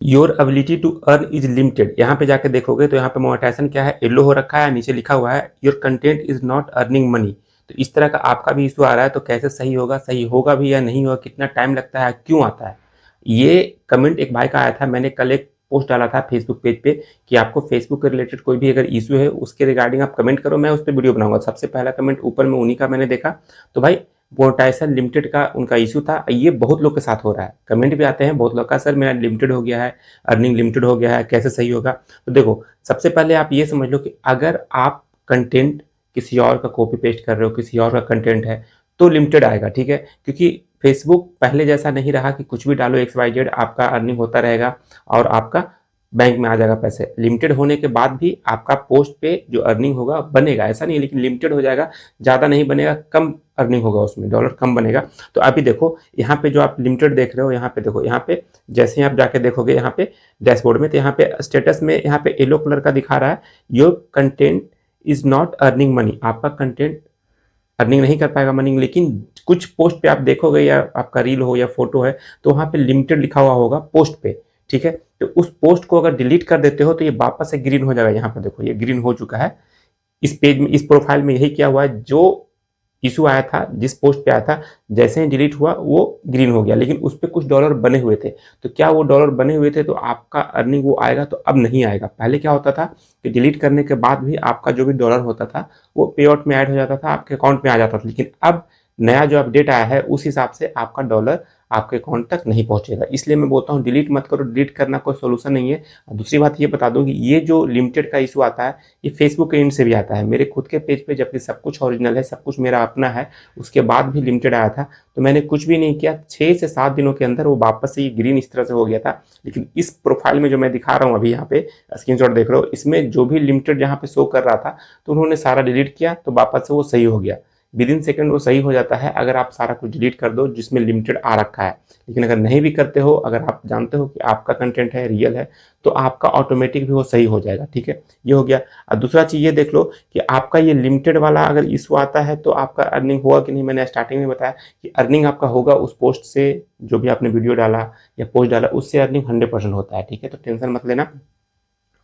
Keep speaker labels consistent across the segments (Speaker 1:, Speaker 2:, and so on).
Speaker 1: Your ability to earn is limited. यहाँ पे जाके देखोगे तो यहाँ पे मोनेटाइजेशन क्या है, येलो हो रखा है, नीचे लिखा हुआ है your content is not earning money. तो इस तरह का आपका भी इशू आ रहा है, तो कैसे सही होगा, सही होगा भी या नहीं होगा, कितना टाइम लगता है, क्यों आता है। ये कमेंट एक भाई का आया था, मैंने कल एक पोस्ट डाला था फेसबुक पेज पे कि आपको फेसबुक के रिलेटेड कोई भी अगर इशू है उसके रिगार्डिंग आप कमेंट करो, मैं उस पर वीडियो बनाऊंगा। सबसे पहला कमेंट ऊपर में उन्हीं का मैंने देखा। तो भाई मोनेटाइजेशन लिमिटेड का उनका इशू था, ये बहुत लोग के साथ हो रहा है। कमेंट भी आते हैं बहुत लोग का, सर मेरा लिमिटेड हो गया है, अर्निंग लिमिटेड हो गया है, कैसे सही होगा। तो देखो, सबसे पहले आप ये समझ लो कि अगर आप कंटेंट किसी और का कॉपी पेस्ट कर रहे हो, किसी और का कंटेंट है, तो लिमिटेड आएगा, ठीक है। क्योंकि फेसबुक पहले जैसा नहीं रहा कि कुछ भी डालो XYZ आपका अर्निंग होता रहेगा और आपका बैंक में आ जाएगा पैसे। लिमिटेड होने के बाद भी आपका पोस्ट पे जो अर्निंग होगा बनेगा, ऐसा नहीं है, लेकिन लिमिटेड हो जाएगा, ज़्यादा नहीं बनेगा, कम अर्निंग होगा, उसमें डॉलर कम बनेगा। तो अभी देखो यहाँ पे जो आप लिमिटेड देख रहे हो, यहाँ पे देखो, यहाँ पे जैसे ही आप जाके देखोगे यहाँ पे डैशबोर्ड में, तो यहाँ पे स्टेटस में यहाँ पे येलो कलर का दिखा रहा है your content is not earning money. आपका कंटेंट अर्निंग नहीं कर पाएगा मनी, लेकिन कुछ पोस्ट पे आप देखोगे या आपका रील हो या फोटो है तो वहाँ पे लिमिटेड लिखा हुआ होगा पोस्ट पे, ठीक है। तो उस पोस्ट को अगर डिलीट कर देते हो तो ये वापस से ग्रीन हो जाएगा। यहाँ पे देखो ये ग्रीन हो चुका है। इस पेज में, इस प्रोफाइल में यही किया हुआ है, जो इशू आया था, जिस पोस्ट पे आया था, जैसे ही डिलीट हुआ वो ग्रीन हो गया, लेकिन उस पर कुछ डॉलर बने हुए थे। तो क्या वो डॉलर बने हुए थे तो आपका अर्निंग वो आएगा? तो अब नहीं आएगा। पहले क्या होता था कि डिलीट करने के बाद भी आपका जो भी डॉलर होता था वो पे आउट में ऐड हो जाता था, आपके अकाउंट में आ जाता था। लेकिन अब नया जो अपडेट आया है उस हिसाब से आपका डॉलर आपके अकाउंट तक नहीं पहुंचेगा। इसलिए मैं बोलता हूँ डिलीट मत करो, डिलीट करना कोई सोल्यूशन नहीं है। दूसरी बात ये बता दूं कि ये जो लिमिटेड का इशू आता है ये फेसबुक के एंड से भी आता है। मेरे खुद के पेज पे जबकि सब कुछ ओरिजिनल है, सब कुछ मेरा अपना है, उसके बाद भी लिमिटेड आया था। तो मैंने कुछ भी नहीं किया, 6 से 7 दिनों के अंदर वो वापस से ये ग्रीन इस तरह से हो गया था। लेकिन इस प्रोफाइल में जो मैं दिखा रहा हूँ अभी, यहाँ पे स्क्रीनशॉट देख रहे हो, इसमें जो भी लिमिटेड जहाँ पे शो कर रहा था तो उन्होंने सारा डिलीट किया, तो वापस से वो सही हो गया। विद इन सेकंड वो सही हो जाता है अगर आप सारा कुछ डिलीट कर दो जिसमें लिमिटेड आ रखा है। लेकिन अगर नहीं भी करते हो, अगर आप जानते हो कि आपका कंटेंट है, रियल है, तो आपका ऑटोमेटिक भी वो सही हो जाएगा, ठीक है। ये हो गया। और दूसरा चीज़ ये देख लो कि आपका ये लिमिटेड वाला अगर इशू आता है तो आपका अर्निंग होगा कि नहीं। मैंने स्टार्टिंग में बताया कि अर्निंग आपका होगा उस पोस्ट से, जो भी आपने वीडियो डाला या पोस्ट डाला उससे अर्निंग 100% होता है, ठीक है। तो टेंशन मत लेना।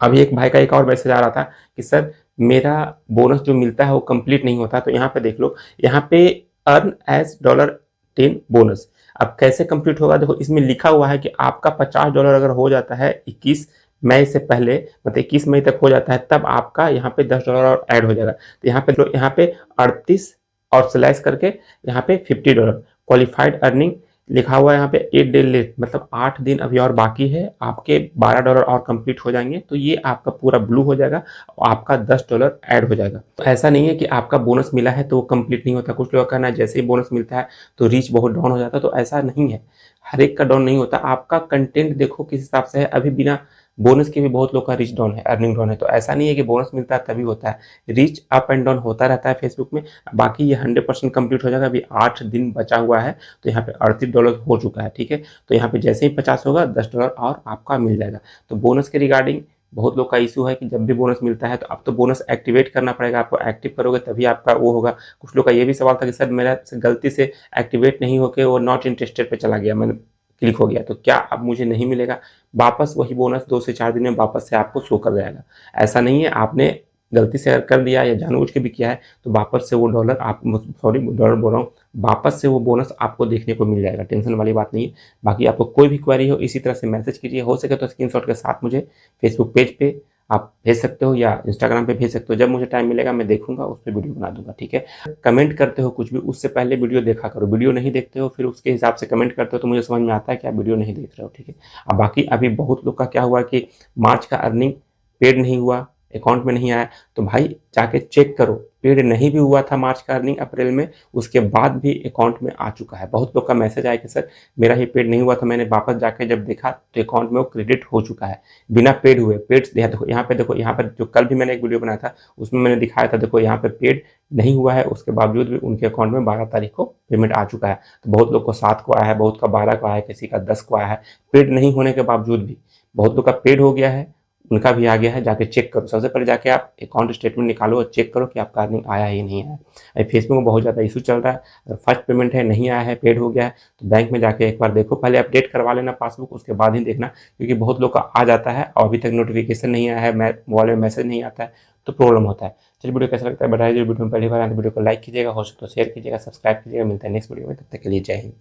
Speaker 1: अभी एक भाई का एक और मैसेज आ रहा था कि सर मेरा बोनस जो मिलता है वो कंप्लीट नहीं होता। तो यहाँ पे देख लो, यहाँ पे अर्न एज $10 बोनस। अब कैसे कंप्लीट होगा, देखो इसमें लिखा हुआ है कि आपका $50 अगर हो जाता है 21 मई से पहले, मतलब 21 मई तक हो जाता है, तब आपका यहाँ पे $10 और ऐड हो जाएगा। तो यहाँ पे 38 और स्लैश करके यहाँ पे $50 क्वालिफाइड अर्निंग लिखा हुआ है। यहाँ पे 8 डे लेट, मतलब 8 दिन अभी और बाकी है, आपके $12 और कंप्लीट हो जाएंगे, तो ये आपका पूरा ब्लू हो जाएगा और आपका $10 ऐड हो जाएगा। तो ऐसा नहीं है कि आपका बोनस मिला है तो वो कंप्लीट नहीं होता। कुछ लोग का कहना है जैसे ही बोनस मिलता है तो रीच बहुत डाउन हो जाता है, तो ऐसा नहीं है, हर एक का डाउन नहीं होता। आपका कंटेंट देखो किस हिसाब से है। अभी बिना बोनस के भी बहुत लोग का रीच डाउन है, अर्निंग डाउन है। तो ऐसा नहीं है कि बोनस मिलता है तभी होता है, रीच अप एंड डाउन होता रहता है फेसबुक में। बाकी ये 100% कंप्लीट हो जाएगा। अभी 8 दिन बचा हुआ है, तो यहाँ पे $38 हो चुका है, ठीक है। तो यहाँ पे जैसे ही 50 होगा $10 और आपका मिल जाएगा। तो बोनस के रिगार्डिंग बहुत लोग का इशू है कि जब भी बोनस मिलता है तो अब तो बोनस एक्टिवेट करना पड़ेगा आपको, एक्टिव करोगे तभी आपका वो होगा। कुछ लोग का ये भी सवाल था कि सर मेरा से गलती से एक्टिवेट नहीं होकर वो नॉट इंटरेस्टेड पे चला गया, मैंने क्लिक हो गया, तो क्या अब मुझे नहीं मिलेगा? वापस वही बोनस 2 से 4 दिन में वापस से आपको शो कर जाएगा। ऐसा नहीं है, आपने गलती से अगर कर दिया या जानबूझ के भी किया है तो वापस से वो डॉलर आप, सॉरी डॉलर बोल रहा हूँ, वापस से वो बोनस आपको देखने को मिल जाएगा। टेंशन वाली बात नहीं है। बाकी आपको कोई भी क्वेरी हो इसी तरह से मैसेज कीजिए, हो सके तो स्क्रीनशॉट के साथ मुझे फेसबुक पेज पे आप भेज सकते हो या इंस्टाग्राम पे भेज सकते हो। जब मुझे टाइम मिलेगा मैं देखूंगा, उस पर वीडियो बना दूंगा, ठीक है। कमेंट करते हो कुछ भी उससे पहले वीडियो देखा करो। वीडियो नहीं देखते हो फिर उसके हिसाब से कमेंट करते हो तो मुझे समझ में आता है कि आप वीडियो नहीं देख रहे हो, ठीक है। अब बाकी अभी बहुत लोग का क्या हुआ कि मार्च का अर्निंग पेड नहीं हुआ, अकाउंट में नहीं आया, तो भाई जाके चेक करो, पेड नहीं भी हुआ था मार्च का अर्निंग अप्रैल में, उसके बाद भी अकाउंट में आ चुका है। बहुत लोग का मैसेज आया कि सर मेरा ही पेड नहीं हुआ था, मैंने वापस जाके जब देखा तो अकाउंट में वो क्रेडिट हो चुका है बिना पेड हुए। पेड देखो यहाँ पे, देखो यहाँ पर जो कल भी मैंने एक वीडियो बनाया था उसमें मैंने दिखाया था, देखो यहाँ पे पेड नहीं हुआ है, उसके बावजूद भी उनके अकाउंट में 12 तारीख को पेमेंट आ चुका है। तो बहुत लोग को 7 को आया है, बहुत का 12 को आया है, किसी का 10 को आया है, पेड नहीं होने के बावजूद भी। बहुत लोग का पेड हो गया है, उनका भी आ गया है, जाके चेक करो। सबसे पहले जाके आप अकाउंट स्टेटमेंट निकालो और चेक करो कि आपका अर्निंग आया है या नहीं आया है। अभी फेसबुक में बहुत ज़्यादा इशू चल रहा है, अगर फर्स्ट पेमेंट है नहीं आया है, पेड हो गया है, तो बैंक में जाके एक बार देखो, पहले अपडेट करवा लेना पासबुक, उसके बाद ही देखना, क्योंकि बहुत लोग का आ जाता है और अभी तक नोटिफिकेशन नहीं आया है, मोबाइल में मैसेज नहीं आता है, तो प्रॉब्लम होता है। चलिए, वीडियो कैसा लगता है बताइए। वीडियो में पहली बार आए तो वीडियो को लाइक कीजिएगा, हो सके तो शेयर कीजिएगा, सब्सक्राइब कीजिएगा। मिलता है नेक्स्ट वीडियो में, तब तक के लिए जय हिंद।